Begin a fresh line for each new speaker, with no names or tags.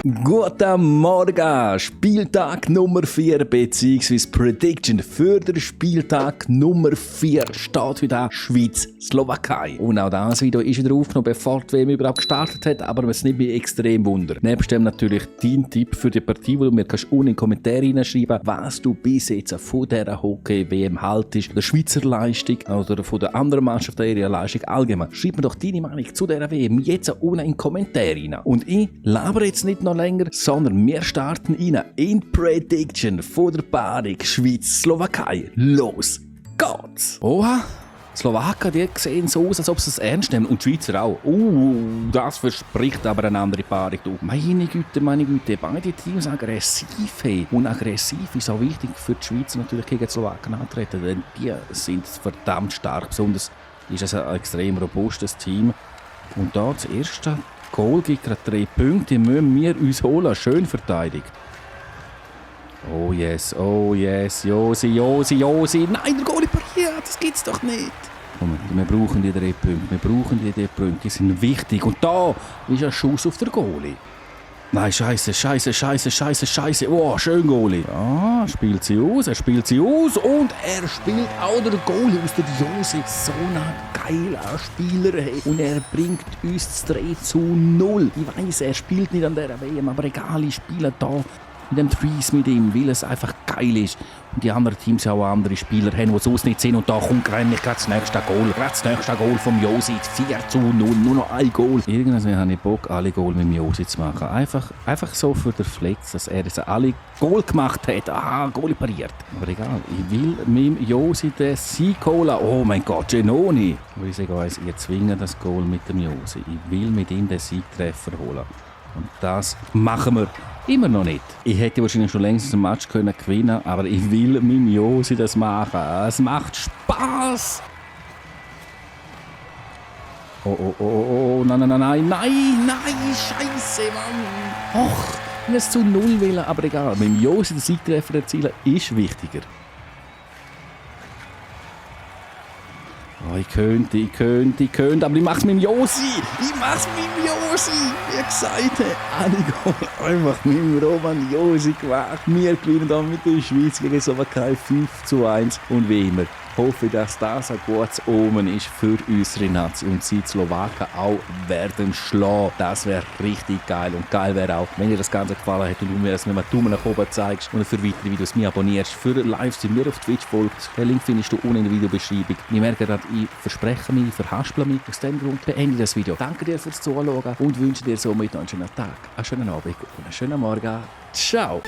Guten Morgen! Spieltag Nummer 4 bzw. Prediction für den Spieltag Nummer 4 steht wieder Schweiz-Slowakei. Und auch das Video ist wieder aufgenommen, bevor die WM überhaupt gestartet hat, aber es nimmt mich extrem Wunder. Nebst dem natürlich dein Tipp für die Partie, wo du mir unten in die Kommentare hineinschreiben kannst, was du bis jetzt von dieser Hockey-WM haltest, der Schweizer Leistung oder von der anderen Mannschaft ihrer Leistung allgemein. Schreib mir doch deine Meinung zu dieser WM jetzt unten in die Kommentare rein. Und ich labere jetzt nicht noch länger, sondern wir starten rein in Prediction von der Paarung Schweiz-Slowakei. Los geht's! Oha! Die Slowaken, die sehen so aus, als ob sie es ernst nehmen. Und die Schweizer auch. Das verspricht aber eine andere Paarung. Meine Güte, beide Teams aggressiv. Hey. Und aggressiv ist auch wichtig für die Schweizer natürlich gegen die Slowaken antreten, denn die sind verdammt stark. Besonders ist es ein extrem robustes Team. Und da das erste Goal gibt gerade 3 Punkte, die müssen wir uns holen. Schön verteidigt. Oh yes, Josi. Nein, der Goalie pariert, das gibt's doch nicht. Wir brauchen die 3 Punkte, die sind wichtig. Und da ist ein Schuss auf der Goalie. Nein, scheiße. Oh, schön Goalie. Ja, er spielt sie aus und er spielt auch der Goalie aus der Josi. So ein geiler Spieler. Und er bringt uns das 3:0. Ich weiss, er spielt nicht an dieser WM, aber egal, ich spiele da in dem Threes mit ihm, weil es einfach geil ist. Und die anderen Teams auch andere Spieler haben, die sonst nicht sind. Und da kommt gerade das nächste Goal vom Josi. 4:0, nur noch ein Goal. Irgendwie habe ich Bock, alle Goal mit dem Josi zu machen. Einfach so für den Flex, dass er jetzt alle Goal gemacht hat. Aha, Goal pariert. Aber egal, ich will mit dem Josi den Sieg holen. Oh mein Gott, Genoni. Aber ich sage euch, ihr zwingt das Goal mit dem Josi. Ich will mit ihm den Siegtreffer holen. Und das machen wir immer noch nicht. Ich hätte wahrscheinlich schon längst ein Match gewinnen können, aber ich will mit Josi das machen. Es macht Spaß. Oh, nein, scheiße, Mann. Och, ich will es zu 0 wählen, aber egal. Mit Josi den Siegtreffer erzielen ist wichtiger. Oh, ich könnte, aber ich mach's mit dem Josi! Wie gesagt, einfach mit dem Roman Josi gemacht. Wir gewinnen dann mit der Schweiz gegen Slowakei 5:1. Und wie immer hoffe ich, dass das ein gutes Omen ist für unsere Nation und die Slowaken auch werden schlagen. Das wäre richtig geil. Und geil wäre auch, wenn dir das Ganze gefallen hat und du mir das mit einem Daumen nach oben zeigst und für weitere Videos mich abonnierst. Für Livestream mir auf Twitch folgst. Den Link findest du unten in der Videobeschreibung. Ich merke gerade, ich verspreche mich, verhaspel mich. Aus dem Grund beende ich das Video. Danke dir fürs Zuschauen und wünsche dir somit noch einen schönen Tag, einen schönen Abend und einen schönen Morgen. Ciao!